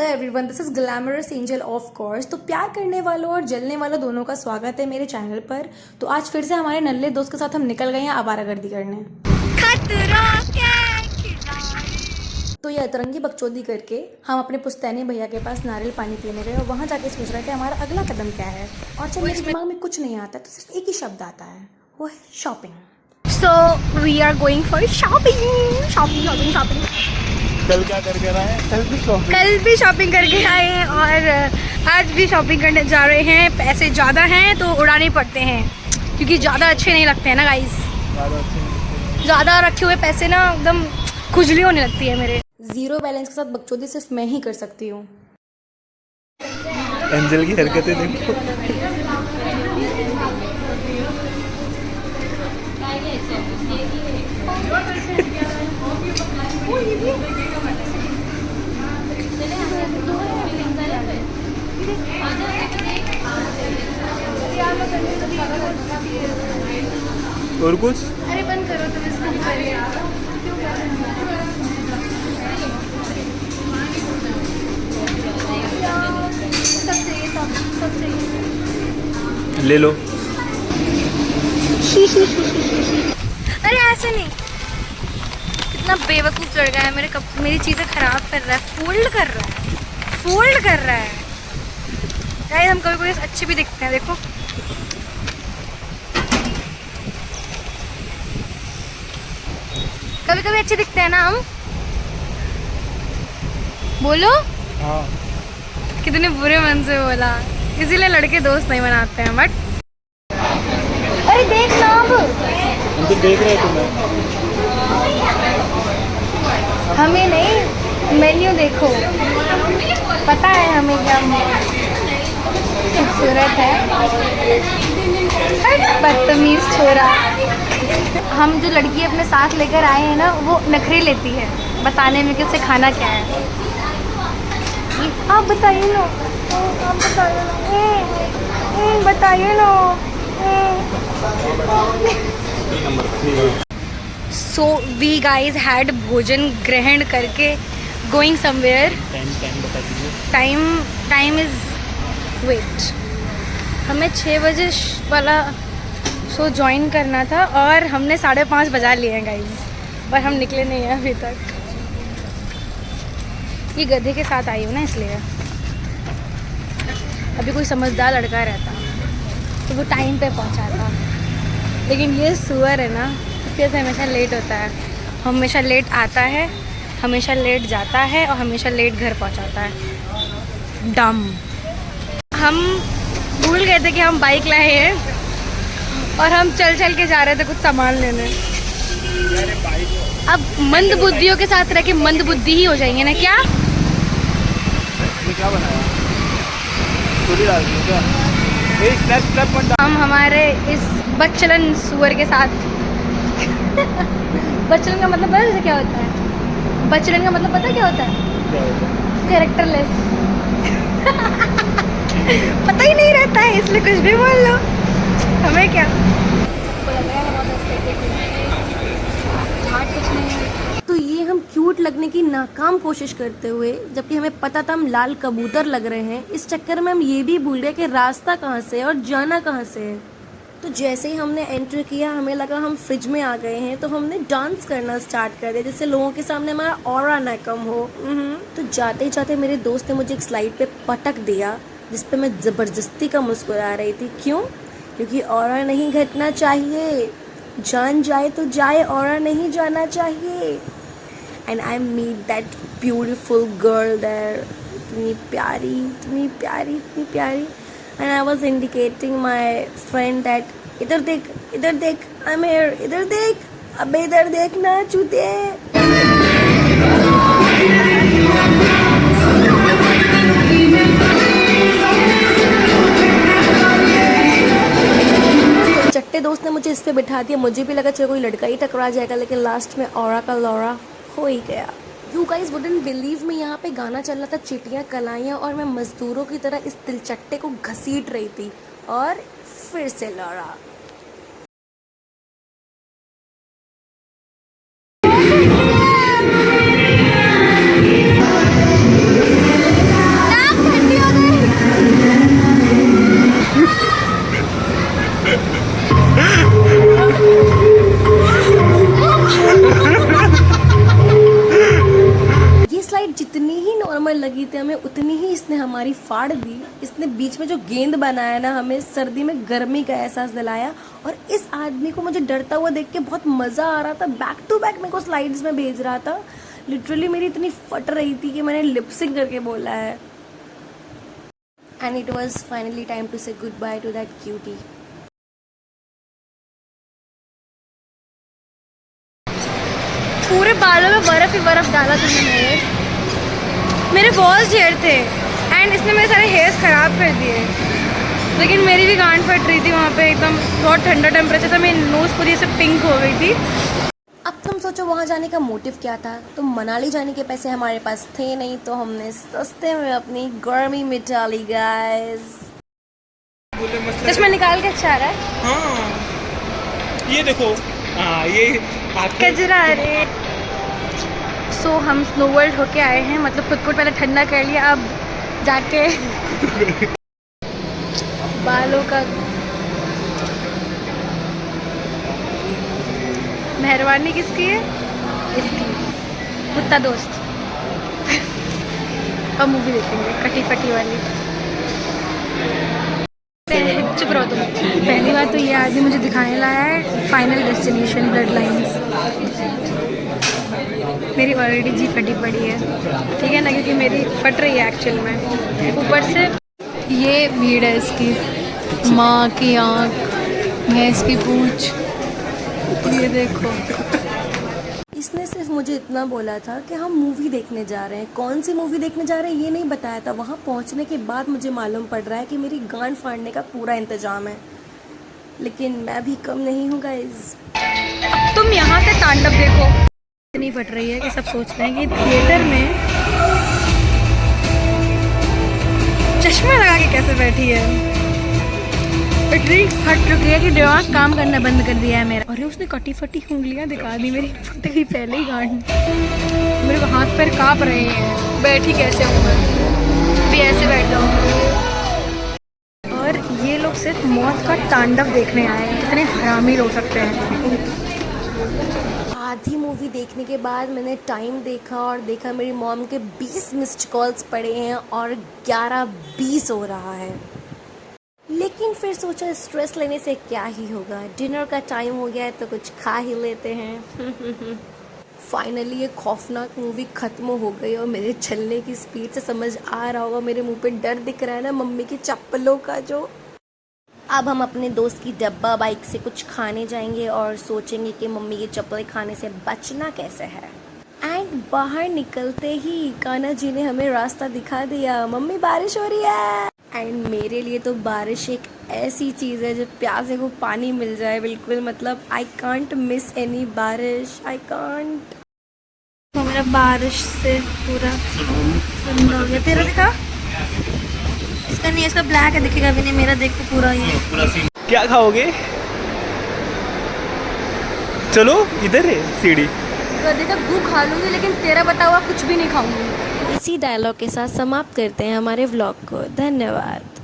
Hello everyone, this is glamorous angel of course. तो प्यार करने वालों और जलने वालों दोनों का स्वागत है मेरे चैनल पर। तो आज फिर से हमारे नल्ले दोस्त के साथ हम निकल गए हैं आवारागर्दी करने। तो ये अतरंगी बकचोदी करके हम अपने पुश्तैनी भैया के पास नारियल पानी पीने गए और वहाँ जाके सोच रहे थे हमारा अगला कदम क्या है। और जब मेरे दिमाग में कुछ नहीं आता तो सिर्फ एक ही शब्द आता है, वो है shopping. So we are going for shopping shopping shopping shopping. कल क्या करके आए हैं? कल भी शॉपिंग करके आए हैं और आज भी शॉपिंग करने जा रहे हैं। पैसे ज़्यादा हैं तो उड़ाने पड़ते हैं क्योंकि ज़्यादा अच्छे नहीं लगते हैं ना गाइस। ज़्यादा रखे हुए पैसे ना एकदम खुजली होने लगती है मेरे। जीरो बैलेंस के साथ बकचोदी सिर्फ मैं ही कर सकती हूँ। एंजल की हरकतें देखो। और कुछ? अरे बंद करो तुम इसको। सब चाहिए। ले लो। अरे ऐसे नहीं, कितना बेवकूफ़ लड़का है। मेरी चीज़ें ख़राब कर रहा है, फोल्ड कर रहा है। गाइस हम कभी कभी अच्छे भी दिखते हैं, देखो। कभी कभी अच्छे दिखते हैं ना हम। बोलो। हाँ। कितने बुरे मन से बोला, इसीलिए लड़के दोस्त नहीं बनाते हैं। बट अरे देख ना, अब हम तो देख रहे हैं तुम्हें। हमें नहीं, मेन्यू देखो, पता है हमें क्या खूबसूरत है। बदतमीज छोरा। हम जो लड़की अपने साथ लेकर आए हैं ना, वो नखरे लेती है बताने में कि उसे खाना क्या है। आप बताइए ना, आप बताइए ना, बताइए ना। सो वी गाइज हैड भोजन ग्रहण करके going somewhere. Time is wait. हमें 6 बजे वाला शो ज्वाइन करना था और हमने 5:30 बजा लिए हैं गाइज, पर हम निकले नहीं हैं अभी तक। ये गधे के साथ आई हूँ ना, इसलिए। अभी कोई समझदार लड़का रहता तो वो टाइम पे पहुँचाता, लेकिन ये सुअर है ना, इसके से हमेशा लेट होता है। हमेशा लेट आता है, हमेशा लेट जाता है और हमेशा लेट घर पहुँचाता है। डम। हम भूल गए थे कि हम बाइक लाए हैं और हम चल चल के जा रहे थे कुछ सामान लेने। अब मंद बुद्धियों के साथ रह के मंद बुद्धि ही हो जाएंगे ना क्या? क्या बनाया? पूरी डाल दी क्या? हम हमारे इस बच्चलन सुअर के साथ बच्चलन का मतलब पता है क्या होता है? बच्चलन का मतलब पता है क्या होता है? कैरेक्टरलेस। पता ही नहीं रहता है, इसलिए कुछ भी बोल लो, हमें क्या। तो ये हम क्यूट लगने की नाकाम कोशिश करते हुए, जबकि हमें पता था हम लाल कबूतर लग रहे हैं, इस चक्कर में हम ये भी भूल गए कि रास्ता कहाँ से है और जाना कहाँ से है। तो जैसे ही हमने एंटर किया, हमें लगा हम फ्रिज में आ गए हैं, तो हमने डांस करना स्टार्ट कर दिया जिससे लोगों के सामने हमारा ऑरा ना कम हो। तो जाते जाते मेरे दोस्त ने मुझे एक स्लाइड पे पटक दिया, जिस पे मैं ज़बरदस्ती का मुस्कुरा रही थी। क्यों? क्योंकि ऑरा नहीं घटना चाहिए, जान जाए तो जाए, ऑरा नहीं जाना चाहिए। And I meet that beautiful girl there, इतनी प्यारी, इतनी प्यारी, इतनी प्यारी। And I was indicating my friend that इधर देख, इधर देख, आई एम हियर, इधर देख, अबे इधर देखना चूते। चट्टे दोस्त ने मुझे इस पे बिठा दिया। मुझे भी लगा चलो कोई लड़का ही टकरा जाएगा, लेकिन लास्ट में ऑरा का लौरा हो ही गया। You guys wouldn't believe me, यहाँ पे गाना चल रहा था चिटियाँ कलाइयाँ और मैं मजदूरों की तरह इस तिलचट्टे को घसीट रही थी और फिर से लौरा। ही नॉर्मल लगी थी हमें उतनी ही इसने हमारी फाड़ दी। इसने बीच में जो गेंद बनाया ना, हमें सर्दी में गर्मी का एहसास दिलाया। और इस आदमी को मुझे डरता हुआ देख के बहुत मज़ा आ रहा था। बैक टू बैक मेरे को स्लाइड्स में भेज रहा था। लिटरली मेरी इतनी फट रही थी कि मैंने लिपसिंग करके बोला है। And it was finally time to say goodbye to that cutie. पूरे बालों में बर्फ़ ही बर्फ़ डाला तुमने। मेरे बॉल्स हेयर थे एंड इसने मेरे सारे हेयर्स ख़राब कर दिए। लेकिन मेरी भी गांड फट रही थी वहाँ पे, एकदम बहुत ठंडा टेम्परेचर था, मेरी नोज़ पूरी से पिंक हो गई थी। अब तुम सोचो वहाँ जाने का मोटिव क्या था। तो मनाली जाने के पैसे हमारे पास थे नहीं, तो हमने सस्ते में अपनी गर्मी मिटा ली गाइस। चश्मा निकाल के अच्छा आ रहा है। हाँ ये देखो, हाँ ये कजरा रे। सो हम स्नो वर्ल्ड होके आए हैं, मतलब खुद को पहले ठंडा कर लिया, अब जाके बालों का मेहरबानी किसकी है? इसकी। कुत्ता दोस्त। अब मूवी देखेंगे कटी फटी वाली। चुप रहो तुम। पहली बात तो ये आदमी मुझे दिखाने लाया है फाइनल डेस्टिनेशन ब्लड लाइन्स। मेरी ऑलरेडी जी फटी पड़ी है, ठीक है ना, क्योंकि मेरी फट रही है एक्चुअल में। ऊपर से ये भीड़ है इसकी, माँ की आँख, भैंस की पूँछ, ये देखो। इसने सिर्फ मुझे इतना बोला था कि हम मूवी देखने जा रहे हैं। कौन सी मूवी देखने जा रहे हैं ये नहीं बताया था। वहाँ पहुँचने के बाद मुझे मालूम पड़ रहा है कि मेरी गांड फाड़ने का पूरा इंतजाम है। लेकिन मैं भी कम नहीं हूँ गाइस। तुम यहाँ से तांडव देखो। इतनी फट रही है कि सब सोच रहे हैं कि थिएटर में चश्मा लगा के कैसे बैठी है। इतनी फट चुकी है कि दिमाग काम करना बंद कर दिया है मेरा। अरे उसने कटी फटी उंगलियां दिखा दी मेरी, फट गई पहले ही गांड। मेरे को हाथ पैर काँप रहे हैं। बैठी कैसे हूँ मैं, भी ऐसे बैठ जाऊँ। और ये लोग सिर्फ मौत का तांडव देखने आए हैं। कितने हरामी लोग सकते हैं। आधी मूवी देखने के बाद मैंने टाइम देखा और देखा मेरी मॉम के 20 मिस्ड कॉल्स पड़े हैं और 11:20 हो रहा है। लेकिन फिर सोचा स्ट्रेस लेने से क्या ही होगा, डिनर का टाइम हो गया है तो कुछ खा ही लेते हैं। फाइनली ये खौफनाक मूवी ख़त्म हो गई और मेरे चलने की स्पीड से समझ आ रहा होगा, मेरे मुंह पे डर दिख रहा है ना मम्मी की चप्पलों का जो। अब हम अपने दोस्त की डब्बा बाइक से कुछ खाने जाएंगे और सोचेंगे कि मम्मी की चप्पलें खाने से बचना कैसे है। एंड बाहर निकलते ही कान्हा जी ने हमें रास्ता दिखा दिया। मम्मी बारिश हो रही है। एंड मेरे लिए तो बारिश एक ऐसी चीज़ है जब प्यासे को पानी मिल जाए बिल्कुल, मतलब आई कांट मिस एनी बारिश, आई कांट। तो मेरा बारिश से पूरा ठंडा हो गया। तेरा दिखा? इसका नहीं, इसका ब्लैक है, दिखेगा भी नहीं। मेरा देखो पूरा ये। क्या खाओगे? चलो इधर है सीढ़ी। गधे का गू खा लूँगी लेकिन तेरा बता हुआ कुछ भी नहीं खाऊंगी। इसी डायलॉग के साथ समाप्त करते हैं हमारे व्लॉग को। धन्यवाद।